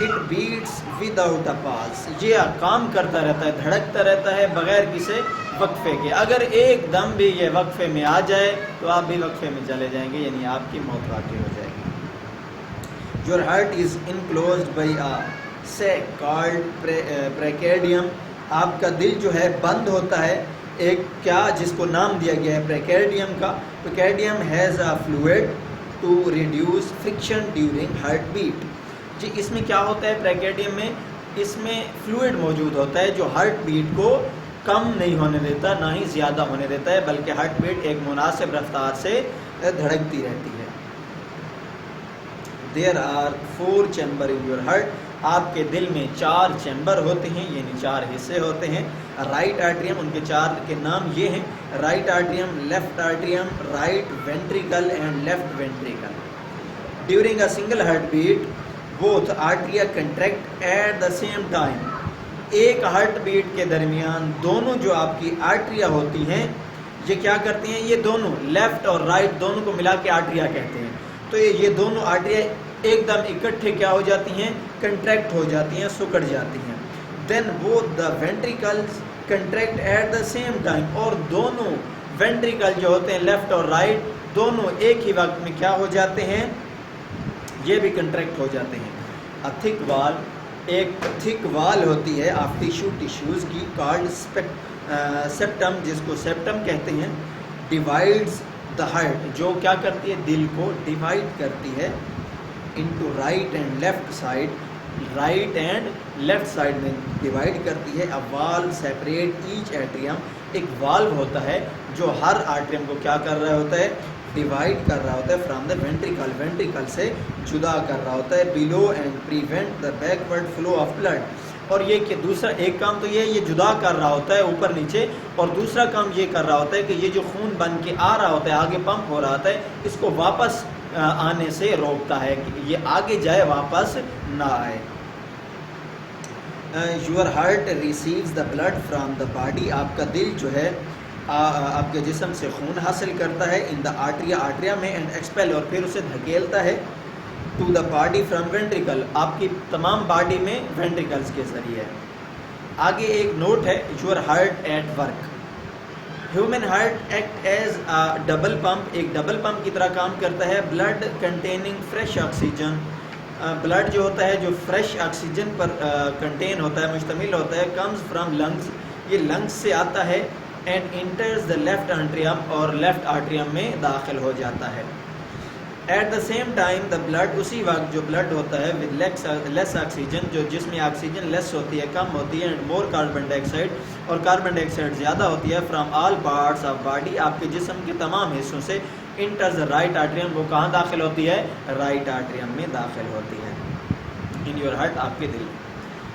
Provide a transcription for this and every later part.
It beats without a پاس، یہ کام کرتا رہتا ہے، دھڑکتا رہتا ہے بغیر کسی وقفے کے. اگر ایک دم بھی یہ وقفے میں آ جائے تو آپ بھی وقفے میں چلے جائیں گے، یعنی آپ کی موت واقع ہو جائے گی. Your heart is enclosed by a sac called precardium. آپ کا دل جو ہے بند ہوتا ہے ایک کیا جس کو نام دیا گیا ہے پریکارڈیم کا. Pericardium has a fluid to reduce friction during heart beat. جی اس میں کیا ہوتا ہے پریکارڈیم میں؟ اس میں فلوئڈ موجود ہوتا ہے جو ہارٹ بیٹ کو کم نہیں ہونے دیتا، نہ ہی زیادہ ہونے دیتا ہے، بلکہ ہارٹ بیٹ ایک مناسب رفتار سے دھڑکتی رہتی ہے. There are 4 chambers in your heart. آپ کے دل میں 4 چیمبر ہوتے ہیں، یعنی 4 حصے ہوتے ہیں. رائٹ آرٹریم، ان کے 4 کے نام یہ ہیں: right atrium, left atrium, right ventricle and left ventricle. During a single heart beat both atria contract at the same time. ایک ہارٹ بیٹ کے درمیان دونوں جو آپ کی آرٹریا ہوتی ہیں یہ کیا کرتی ہیں؟ یہ دونوں لیفٹ اور رائٹ دونوں کو ملا کے آرٹریا کہتے ہیں. تو یہ دونوں آرٹریاں ایک دم اکٹھے کیا ہو جاتی ہیں؟ کنٹریکٹ ہو جاتی ہیں، سکڑ جاتی ہیں. Then both the ventricles contract at the same time. اور دونوں وینٹریکل جو ہوتے ہیں لیفٹ اور رائٹ دونوں ایک ہی وقت میں کیا ہو جاتے ہیں؟ یہ بھی کنٹریکٹ ہو جاتے ہیں. A thick wall، ایک تھک وال ہوتی ہے آف ٹیشوز کی، کالڈ سیپٹم، جس کو سیپٹم کہتے ہیں. ڈیوائڈز دا ہارٹ، جو کیا کرتی ہے؟ دل کو ڈیوائڈ کرتی ہے into right and left side. Right and left side میں ڈیوائڈ کرتی ہے. اے وال سیپریٹ ایچ ایٹریم، ایک والو ہوتا ہے جو ہر آرٹریم کو کیا کر رہا ہوتا ہے؟ ڈیوائڈ کر رہا ہوتا ہے فرام دا وینٹریکل، وینٹریکل سے جدا کر رہا ہوتا ہے. Below and prevent the backward flow of blood. اور یہ کہ دوسرا ایک کام تو یہ جدا کر رہا ہوتا ہے اوپر نیچے، اور دوسرا کام یہ کر رہا ہوتا ہے کہ یہ جو خون بن کے آ رہا ہوتا ہے آگے پمپ ہو رہا ہوتا ہے اس کو واپس آنے سے روکتا ہے کہ یہ آگے جائے واپس نہ آئے. Your heart receives the blood from the body, آپ کا دل جو ہے آپ کے جسم سے خون حاصل کرتا ہے. ان دا آرٹریا، آرٹریا میں، اینڈ ایکسپیل، اور پھر اسے دھکیلتا ہے to the body from ventricle, آپ کی تمام باڈی میں وینٹریکلس کے ذریعے. آگے ایک نوٹ ہے، your heart at work. Human heart act as double pump, ایک ڈبل پمپ کی طرح کام کرتا ہے. Blood containing fresh oxygen, blood جو ہوتا ہے جو فریش آکسیجن پر کنٹین ہوتا ہے، مشتمل ہوتا ہے. کمز فرام لنگس، یہ لنگس سے آتا ہے. And enters the left atrium, اور لیفٹ آرٹریم میں داخل ہو جاتا ہے. At the same time the blood, اسی وقت جو بلڈ ہوتا ہے ود لیس آکسیجن، جو جس میں آکسیجن لیس ہوتی ہے، کم ہوتی ہے. And more carbon dye oxide, اور کاربن ڈائی آکسائڈ زیادہ ہوتی ہے. From all parts of body, آپ کے جسم کے تمام حصوں سے. انٹرز رائٹ آرٹریم، وہ کہاں داخل ہوتی ہے؟ رائٹ آرٹریم میں داخل ہوتی ہے. ان یور ہارٹ، آپ کے دل.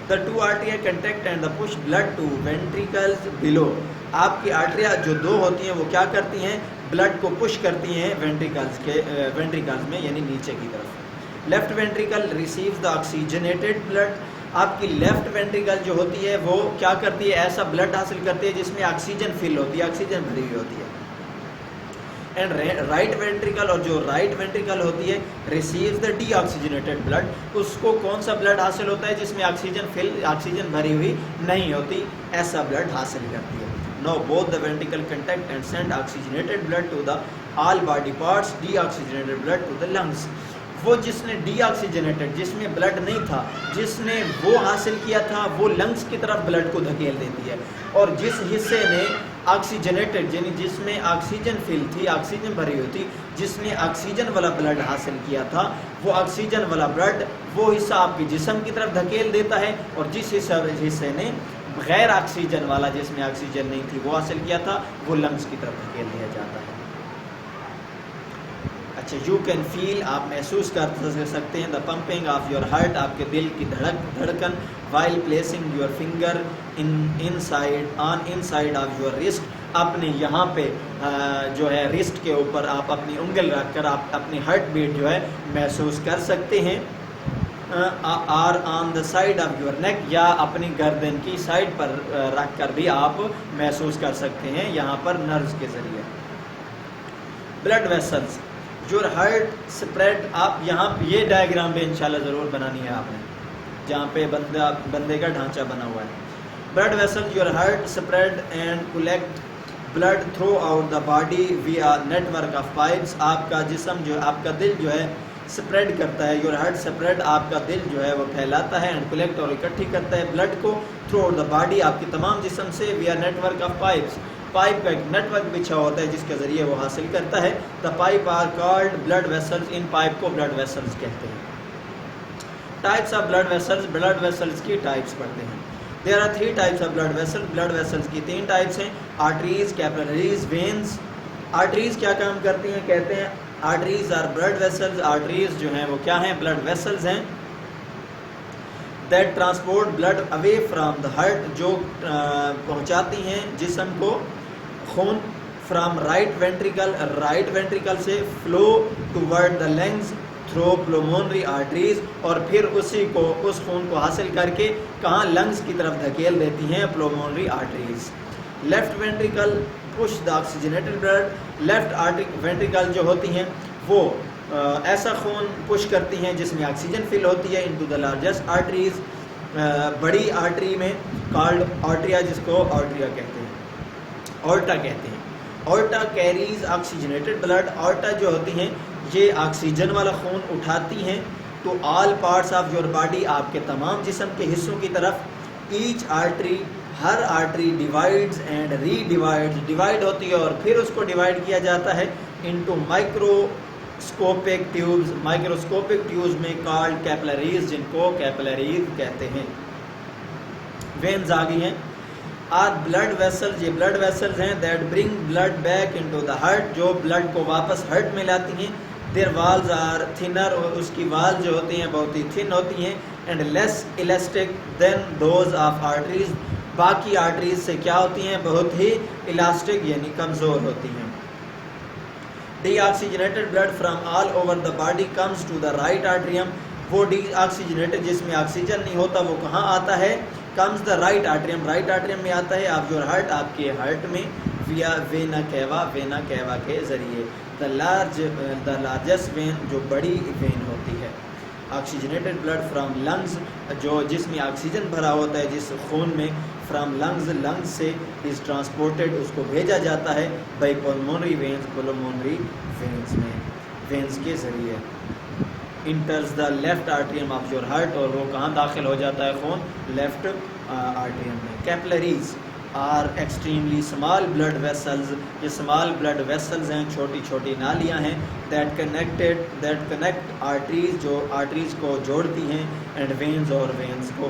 The two atria contract and the push blood to ventricles below. آپ کی آرٹریا جو دو ہوتی ہیں وہ کیا کرتی ہیں؟ بلڈ کو پش کرتی ہیں وینٹریکلز میں، یعنی نیچے کی طرف. Left ventricle receives the oxygenated blood, آپ کی لیفٹ وینٹریکل جو ہوتی ہے وہ کیا کرتی ہے؟ ایسا بلڈ حاصل کرتی ہے جس میں آکسیجن فل ہوتی ہے، آکسیجن بھری ہوئی ہوتی ہے. اینڈ رائٹ وینٹریکل، اور جو رائٹ وینٹریکل ہوتی ہے receives the deoxygenated blood, اس کو کون سا بلڈ حاصل ہوتا ہے؟ جس میں آکسیجن بھری ہوئی نہیں ہوتی، ایسا بلڈ حاصل کرتی ہے. Now both the ventricle contact and send oxygenated blood to the all body parts, deoxygenated blood to the lungs. وہ جس نے ڈی آکسیجنیٹڈ، جس میں بلڈ نہیں تھا، جس نے وہ حاصل کیا تھا، وہ لنگس کی طرف بلڈ کو دھکیل دیتی ہے. اور جس حصے نے آکسیجنیٹڈ، یعنی جس میں آکسیجن فل تھی، آکسیجن بھری ہوئی تھی، جس نے آکسیجن والا بلڈ حاصل کیا تھا، وہ آکسیجن والا بلڈ وہ حصہ آپ کے جسم کی طرف دھکیل دیتا ہے. اور جس حصے نے غیر آکسیجن والا، جس میں آکسیجن نہیں تھی، وہ حاصل کیا تھا، وہ لنگس کی طرف دھکیل دیا جاتا ہے. اچھا، یو کین فیل، آپ محسوس کر سکتے ہیں، the pumping of your heart, آپ کے دل کی دھڑکن. While placing your finger inside of your wrist, اپنے یہاں پہ جو ہے رسٹ کے اوپر آپ اپنی انگل رکھ کر آپ اپنی ہارٹ بیٹ جو ہے محسوس کر سکتے ہیں. Or on the side of your neck, یا اپنی گردن کی سائڈ پر رکھ کر بھی آپ محسوس کر سکتے ہیں یہاں پر نروز کے ذریعے. Blood vessels, your heart spread, آپ یہاں یہ ڈائیگرام بھی انشاءاللہ ضرور بنانی ہے آپ نے. جہاں پہ بندے کا ڈھانچہ بنا ہوا ہے. Blood vessel your heart spread and collect blood throughout the body via network of pipes. آپ کا جسم جو آپ کا دل جو ہے اسپریڈ کرتا ہے, یور ہارٹ اسپریڈ, آپ کا دل جو ہے وہ پھیلاتا ہے, اینڈ کلیکٹ اور اکٹھی کرتا ہے بلڈ کو تھرو آؤٹ دا باڈی آپ کے تمام جسم سے via network of pipes. Pipe کا ایک نیٹ ورک بچھا ہوتا ہے جس کے ذریعے وہ حاصل کرتا ہے. The pipe are called blood vessels, ان پائپ کو بلڈ ویسلز کہتے ہیں. Types of blood vessels, blood vessels کی ٹائپس پڑھتے ہیں. There are 3 types of blood vessel, blood vessels کی 3 ٹائپس ہیں. Arteries, capillaries, veins. آرٹریز کیا کام کرتی ہیں؟ کہتے ہیں arteries are blood vessels. Arteries جو ہیں وہ کیا ہیں؟ بلڈ ویسلز ہیں. That transport blood away from the heart, جو پہنچاتی ہیں جسم کو خون from right ventricle, right ventricle سے flow toward the lungs through pulmonary arteries, اور پھر اسی کو اس خون کو حاصل کر کے کہاں؟ لنگز کی طرف دھکیل دیتی ہیں pulmonary arteries. Left ventricle push the oxygenated blood, left ventricle جو ہوتی ہیں وہ ایسا خون پش کرتی ہیں جس میں آکسیجن فل ہوتی ہے انٹو دا لارجسٹ آرٹریز, بڑی آرٹری میں, کالڈ آرٹریا, جس کو آرٹریا کہتے ہیں, اورٹا کہتے ہیں. اورٹا کیریز آکسیجنیٹڈ بلڈ, اورٹا جو ہوتی ہیں یہ آکسیجن والا خون اٹھاتی ہیں تو all parts of your body, آپ کے تمام جسم کے حصوں کی طرف. ایچ آرٹری, ہر artery divides and redivides, divide ہوتی ہے اور پھر اس کو ڈیوائڈ کیا جاتا ہے into microscopic tubes, microscopic tubes میں کالڈ کیپلریز, جن کو کیپلریز کہتے ہیں. وینز آ گئی ہیں. آر بلڈ ویسلز, یہ بلڈ ویسلز ہیں that bring blood back into the heart, جو بلڈ کو واپس ہارٹ میں لاتی ہیں. دیر والز آر تھنر, اور اس کی وال جو ہوتی ہیں بہت ہی تھن ہوتی ہیں. And less elastic than those of arteries, باقی آرٹریز سے کیا ہوتی ہیں؟ بہت ہی الاسٹک یعنی کمزور ہوتی ہیں. Deoxygenated blood from all over the body comes to the right atrium, وہ ڈی آکسیجنیٹڈ جس میں آکسیجن نہیں ہوتا وہ کہاں آتا ہے؟ کمز دا رائٹ آرٹریم, رائٹ آرٹریم میں آتا ہے. آپ یور ہارٹ, آپ کے ہارٹ میں, ویا وینا کیوا, وینا کیوا کے ذریعے. دا لارجسٹ وین, جو بڑی وین ہوتی ہے. آکسیجنیٹڈ بلڈ فرام لنگز, جو جس میں آکسیجن بھرا ہوتا ہے جس خون میں, فرام لنگز, لنگز سے از ٹرانسپورٹڈ, اس کو بھیجا جاتا ہے by pulmonary veins, pulmonary veins میں, وینز کے ذریعے. Enters the left atrium of your heart, اور وہ کہاں داخل ہو جاتا ہے خون؟ لیفٹ آرٹریم میں. Capillaries are extremely small blood vessels, یہ اسمال بلڈ ویسلز ہیں, چھوٹی چھوٹی نالیاں ہیں. دیٹ کنیکٹ آرٹریز, جو آرٹریز کو جوڑتی ہیں, اینڈ وینز, اور وینز کو.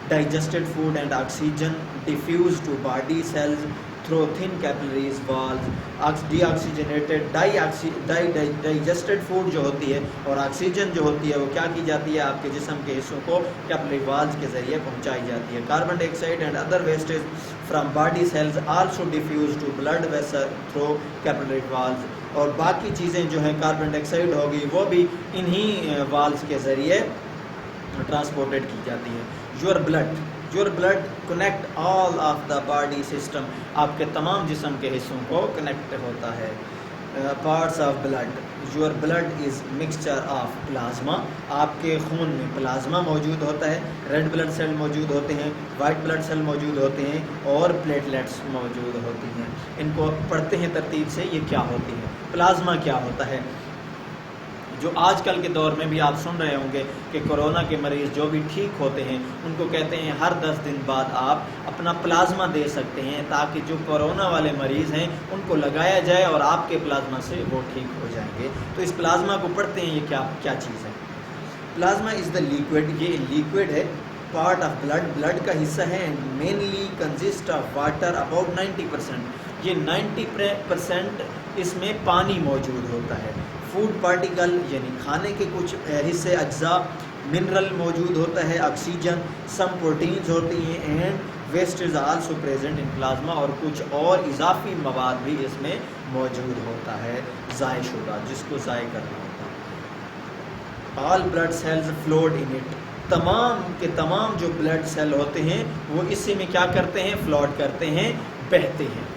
Digested food and oxygen diffuse to body cells through thin capillaries walls. Deoxygenated digested food جو ہوتی ہے اور آکسیجن جو ہوتی ہے وہ کیا کی جاتی ہے؟ آپ کے جسم کے حصوں کو کیپلری والز کے ذریعے پہنچائی جاتی ہے. Carbon dioxide and other wastage from body cells also diffuse to blood vessel through capillary walls, اور باقی چیزیں جو ہیں کاربن ڈائی آکسائڈ ہوگی وہ بھی انہی والز کے ذریعے ٹرانسپورٹڈ کی جاتی ہیں. Your blood connect all of the body system, آپ کے تمام جسم کے حصوں کو کنیکٹ ہوتا ہے. Parts of blood, your blood is mixture of plasma, آپ کے خون میں پلازما موجود ہوتا ہے. ریڈ بلڈ سیل موجود ہوتے ہیں, وائٹ بلڈ سیل موجود ہوتے ہیں, اور پلیٹلیٹس موجود ہوتی ہیں. ان کو پڑھتے ہیں ترتیب سے, یہ کیا ہوتی ہے؟ پلازما کیا ہوتا ہے؟ جو آج کل کے دور میں بھی آپ سن رہے ہوں گے کہ کورونا کے مریض جو بھی ٹھیک ہوتے ہیں ان کو کہتے ہیں ہر 10 دن بعد آپ اپنا پلازما دے سکتے ہیں, تاکہ جو کورونا والے مریض ہیں ان کو لگایا جائے اور آپ کے پلازما سے وہ ٹھیک ہو جائیں گے. تو اس پلازما کو پڑھتے ہیں, یہ کیا چیز ہے؟ پلازما از دا لیکوڈ, یہ لیکوڈ ہے, پارٹ آف بلڈ, بلڈ کا حصہ ہے. And mainly consist of water about 90%, یہ 90% اس میں پانی موجود ہوتا ہے. فوڈ پارٹیکل یعنی کھانے کے کچھ حصے, اجزاء, منرل موجود ہوتا ہے, آکسیجن, سم پروٹینز ہوتی ہیں, and waste is also present in plasma, اور کچھ اور اضافی مواد بھی اس میں موجود ہوتا ہے, ضائع شدہ, جس کو ضائع کرنا ہوتا ہے. All blood cells flowed in it, تمام کے تمام جو بلڈ سیل ہوتے ہیں وہ اسی میں کیا کرتے ہیں؟ فلوٹ کرتے ہیں, بہتے ہیں.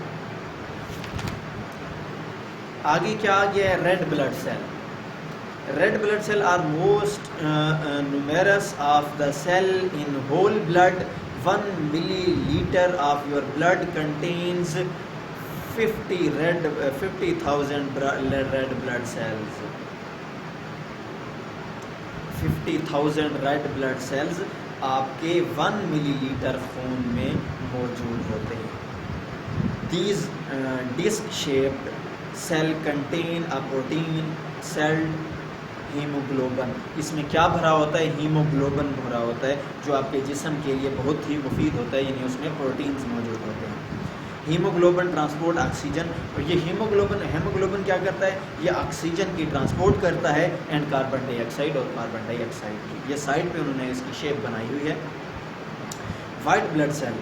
آگے کیا آ گیا ہے؟ Red blood cell. Red blood cell are most numerous of the cell in whole blood. 1 milliliter of your blood contains 50,000 red blood cells. 50,000 red blood cells آپ کے 1 ملی لیٹر خون میں موجود ہوتے ہیں. These disc shaped cell contain a protein celled haemoglobin. اس میں کیا بھرا ہوتا ہے؟ ہیموگلوبن بھرا ہوتا ہے جو آپ کے جسم کے لیے بہت ہی مفید ہوتا ہے، یعنی اس میں پروٹینز موجود ہوتے ہیں. ہیموگلوبن ٹرانسپورٹ آکسیجن، اور یہ ہیموگلوبن کیا کرتا ہے؟ یہ آکسیجن کی ٹرانسپورٹ کرتا ہے اینڈ کاربن ڈائی آکسائڈ اور کاربن ڈائی آکسائڈ کی. یہ سائڈ پہ انہوں نے اس کی شیپ بنائی ہوئی ہے. White blood cell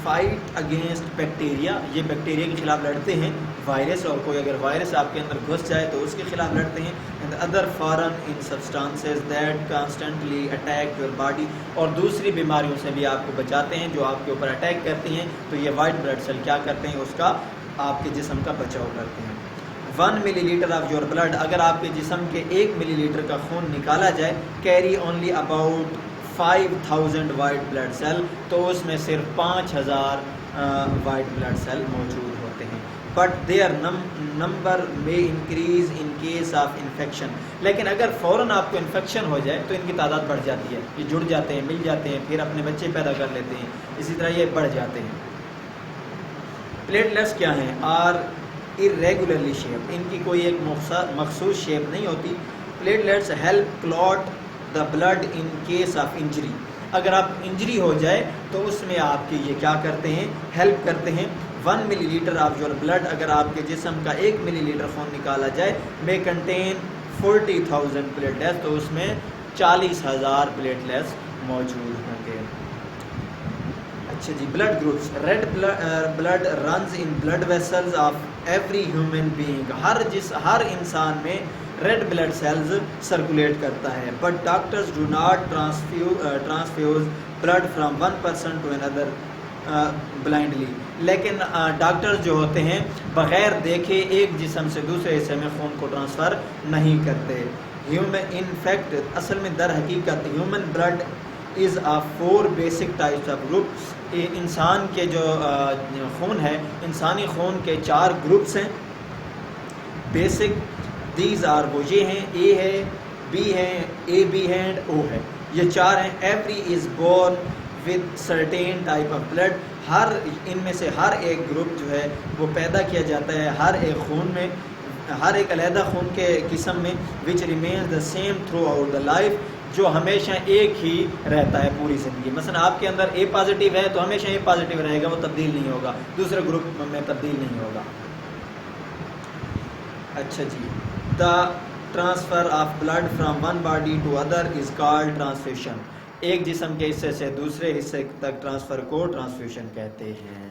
fight against bacteria, یہ بیکٹیریا کے خلاف لڑتے ہیں. وائرس، اور کوئی اگر وائرس آپ کے اندر گھس جائے تو اس کے خلاف لڑتے ہیں. And other foreign in substances that constantly attack your body, اور دوسری بیماریوں سے بھی آپ کو بچاتے ہیں جو آپ کے اوپر اٹیک کرتی ہیں. تو یہ وائٹ بلڈ سیل کیا کرتے ہیں؟ اس کا آپ کے جسم کا بچاؤ کرتے ہیں. 1 ملی لیٹر آف یور بلڈ، اگر آپ کے جسم کے 1 ملی لیٹر کا خون نکالا جائے، carry only about 5000 white blood cell, تو اس میں صرف 5000 وائٹ بلڈ سیل موجود ہوتے ہیں. بٹ دیئر نمبر میں increase in case of infection, لیکن اگر فوراً آپ کو انفیکشن ہو جائے تو ان کی تعداد بڑھ جاتی ہے. یہ جڑ جاتے ہیں، مل جاتے ہیں، پھر اپنے بچے پیدا کر لیتے ہیں، اسی طرح یہ بڑھ جاتے ہیں. پلیٹلیٹس کیا ہیں؟ آر irregularly shaped، ان کی کوئی ایک مخصوص شیپ نہیں ہوتی. Platelets help clot the blood in case of injury, اگر آپ انجری ہو جائے تو اس میں آپ کی یہ کیا کرتے ہیں؟ ہیلپ کرتے ہیں. 1 ملی لیٹر آف یور بلڈ، اگر آپ کے جسم کا 1 ملی لیٹر خون نکالا جائے، میں کنٹین 40,000 پلیٹلیٹس، تو اس میں 40,000 پلیٹلیٹس موجود ہوں گے. اچھا جی، blood groups. Red blood runs in blood vessels of every human being, ہر انسان میں ریڈ بلڈ سیلز سرکولیٹ کرتا ہے. But doctors do not transfuse blood from one person to another blindly, لیکن ڈاکٹرز جو ہوتے ہیں بغیر دیکھے ایک جسم سے دوسرے حصے میں خون کو ٹرانسفر نہیں کرتے. ان فیکٹ، اصل میں در حقیقت human blood is a 4 basic types of group. انسان کے جو خون ہے، انسانی خون کے 4 گروپس ہیں بیسک. دیز آر، وہ یہ ہیں، اے ہے، بی ہے، اے بی ہے اینڈ او ہے، یہ 4 ہیں. Every is born with certain type of blood, ہر ان میں سے ہر ایک گروپ جو ہے وہ پیدا کیا جاتا ہے ہر ایک خون میں، ہر ایک علیحدہ خون کے قسم میں. Which remains the same throughout the life, جو ہمیشہ ایک ہی رہتا ہے پوری زندگی. مثلا آپ کے اندر اے پازیٹیو ہے تو ہمیشہ اے پازیٹیو رہے گا، وہ تبدیل نہیں ہوگا، دوسرے گروپ میں تبدیل نہیں ہوگا. اچھا جی، the transfer of blood from one body to other is called transfusion, ایک جسم کے حصے سے دوسرے حصے تک ٹرانسفر کو ٹرانسفیوژن کہتے ہیں.